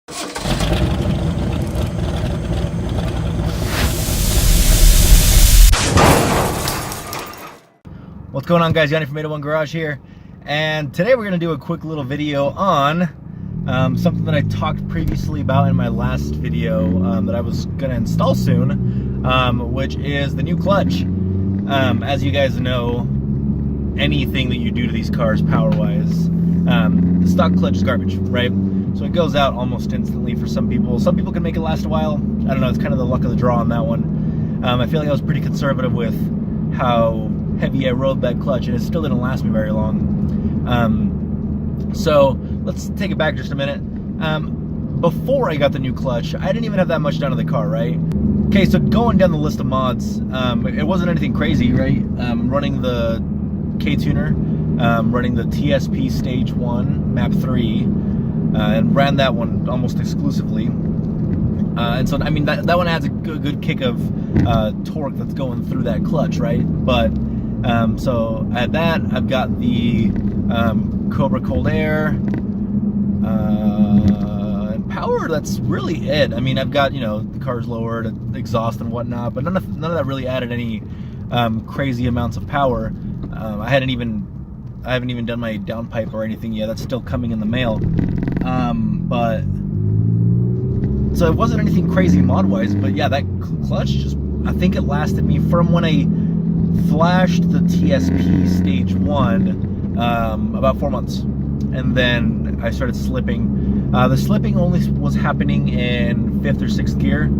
What's going on, guys? Yanni from 801 Garage here, and today we're going to do a quick little video on something that I talked previously about in my last video that I was going to install soon, which is the new clutch. As you guys know, anything that you do to these cars power-wise, the stock clutch is garbage, right? So it goes out almost instantly for some people. Some people can make it last a while. I don't know, it's kind of the luck of the draw on that one. I feel like I was pretty conservative with how heavy I rode that clutch, and it still didn't last me very long. So let's take it back just a minute. Before I got the new clutch, I didn't even have that much done to the car, right? Okay, so going down the list of mods, it wasn't anything crazy, right? Running the K-tuner, running the TSP Stage 1, Map 3, and ran that one almost exclusively. And so, I mean, that one adds a good kick of torque that's going through that clutch, right? But, so at that, I've got the Cobra Cold Air, and power, that's really it. I mean, I've got, you know, the car's lowered, exhaust and whatnot, but none of that really added any crazy amounts of power. I haven't even done my downpipe or anything yet. That's still coming in the mail. So it wasn't anything crazy mod-wise, but yeah, that clutch just, I think it lasted me from when I flashed the TSP Stage 1 about 4 months. And then I started slipping. The slipping only was happening in 5th or 6th gear.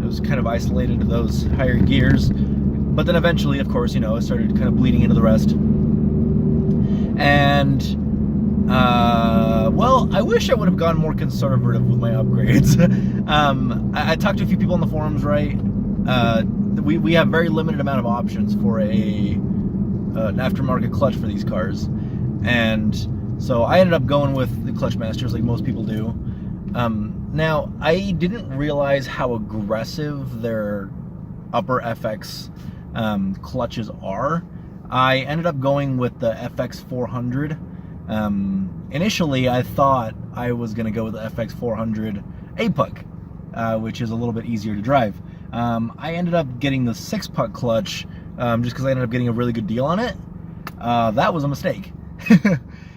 It was kind of isolated to those higher gears. But then eventually, of course, you know, it started kind of bleeding into the rest. And well, I wish I would have gone more conservative with my upgrades. I talked to a few people on the forums, right? We have very limited amount of options for an aftermarket clutch for these cars. And so I ended up going with the clutchmasters like most people do. Now, I didn't realize how aggressive their upper FX clutches are. I ended up going with the FX 400. Initially, I thought I was going to go with the FX 400 APUC, which is a little bit easier to drive. I ended up getting the 6-puck clutch just because I ended up getting a really good deal on it. That was a mistake.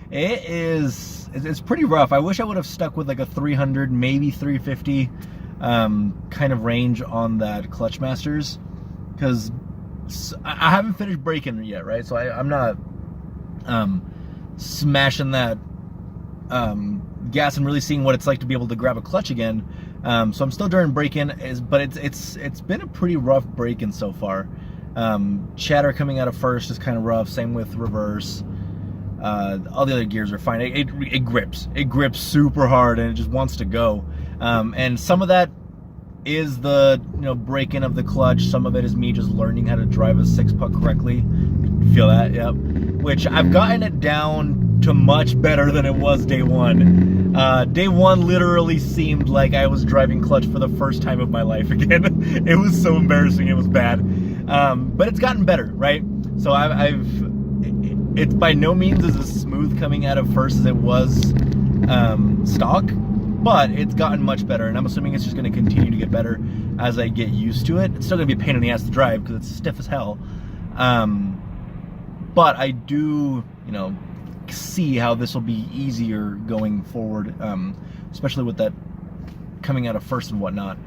It's pretty rough. I wish I would have stuck with like a 300, maybe 350 kind of range on that clutchmasters, because I haven't finished braking yet, right? So I'm not smashing that gas and really seeing what it's like to be able to grab a clutch again. So I'm still during braking, but it's been a pretty rough braking so far. Chatter coming out of first is kind of rough. Same with reverse. All the other gears are fine. It grips. It grips super hard, and it just wants to go. And some of that is the, you know, braking of the clutch. Some of it is me just learning how to drive a 6-puck correctly. Feel that? Yep. Which I've gotten it down to much better than it was day one. Day one literally seemed like I was driving clutch for the first time of my life again. It was so embarrassing. It was bad. But it's gotten better, right? So it's by no means as smooth coming out of first as it was stock, but it's gotten much better, and I'm assuming it's just going to continue to get better as I get used to it. It's still going to be a pain in the ass to drive because it's stiff as hell. But I do, you know, see how this will be easier going forward, especially with that coming out of first and whatnot.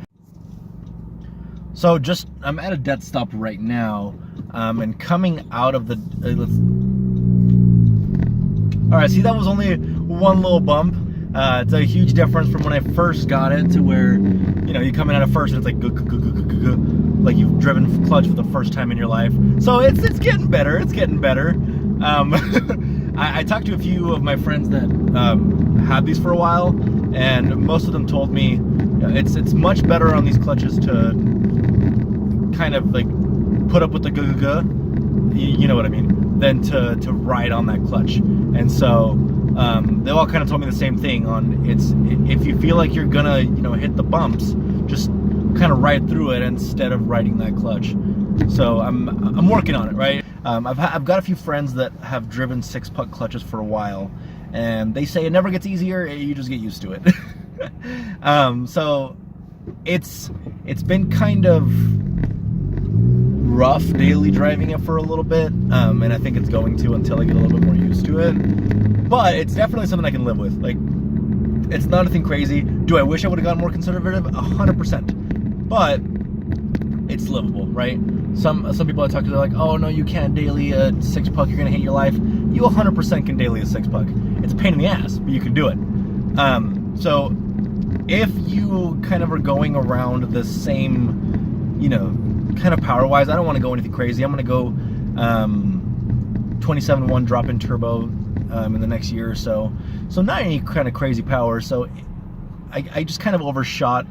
So I'm at a dead stop right now, and coming out of the, all right, see, that was only one little bump. It's a huge difference from when I first got it to where, you know, you're coming out of first and it's like like you've driven clutch for the first time in your life. So it's getting better. It's getting better. I talked to a few of my friends that had these for a while, and most of them told me it's much better on these clutches to kind of like put up with the you know what I mean, than to ride on that clutch. And so they all kind of told me the same thing on if you feel like you're gonna, you know, hit the bumps, just kind of ride through it instead of riding that clutch. So I'm working on it, right? I've got a few friends that have driven 6-puck clutches for a while, and they say it never gets easier, you just get used to it. So it's been kind of rough daily driving it for a little bit, and I think it's going to until I get a little bit more used to it. But it's definitely something I can live with. Like, it's not anything crazy. Do I wish I would have gotten more conservative? 100%. But it's livable, right? Some people I talk to, they're like, oh no, you can't daily a 6-puck, you're gonna hate your life. You 100% can daily a 6-puck. It's a pain in the ass, but you can do it. So if you kind of are going around the same, you know, kind of power wise, I don't want to go anything crazy. I'm going to go 27.1 drop-in turbo in the next year or so. So not any kind of crazy power. So I just kind of overshot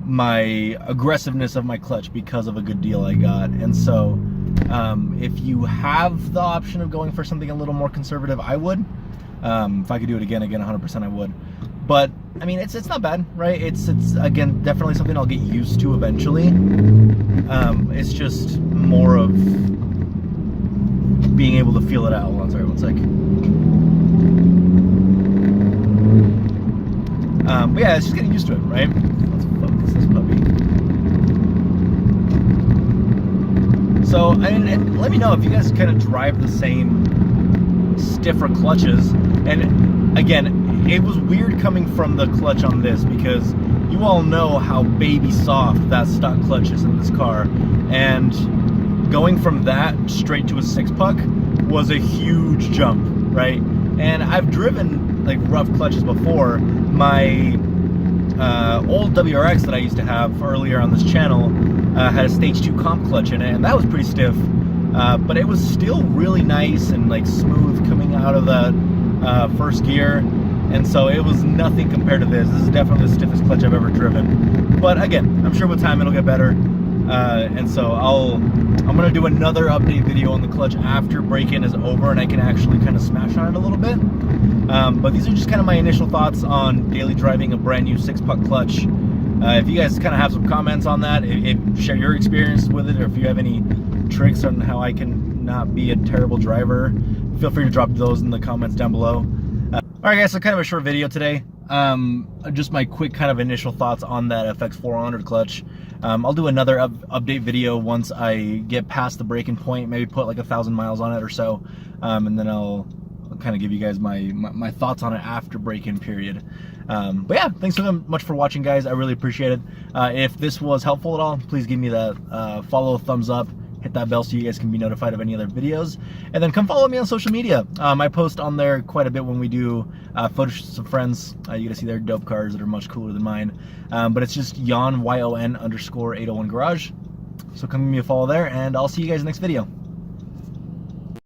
my aggressiveness of my clutch because of a good deal I got. And so if you have the option of going for something a little more conservative, I would. If I could do it again, 100% I would. But I mean, it's not bad, right? It's again definitely something I'll get used to eventually. It's just more of being able to feel it out. Hold on, sorry, one sec. But yeah, it's just getting used to it, right? Let's focus this puppy. So I mean, let me know if you guys kind of drive the same stiffer clutches. And again, it was weird coming from the clutch on this because you all know how baby soft that stock clutch is in this car, and going from that straight to a 6-puck was a huge jump, right? And I've driven like rough clutches before. My old WRX that I used to have earlier on this channel had a stage 2 comp clutch in it, and that was pretty stiff, but it was still really nice and like smooth coming out of that first gear. And so it was nothing compared to this. This is definitely the stiffest clutch I've ever driven. But again, I'm sure with time it'll get better. And so I'm gonna do another update video on the clutch after break-in is over and I can actually kind of smash on it a little bit. But these are just kind of my initial thoughts on daily driving a brand new 6-puck clutch. If you guys kind of have some comments on that, share your experience with it, or if you have any tricks on how I can not be a terrible driver, feel free to drop those in the comments down below. Alright guys, so kind of a short video today. Just my quick kind of initial thoughts on that FX400 clutch. I'll do another update video once I get past the break-in point, maybe put like 1,000 miles on it or so, and then I'll kind of give you guys my thoughts on it after break-in period. But yeah, thanks so much for watching, guys. I really appreciate it. If this was helpful at all, please give me that follow, thumbs up, hit that bell so you guys can be notified of any other videos, and then come follow me on social media. I post on there quite a bit when we do photo shoots of friends. You get to see their dope cars that are much cooler than mine, but it's just Yon, YON _801 garage. So come give me a follow there, and I'll see you guys next video.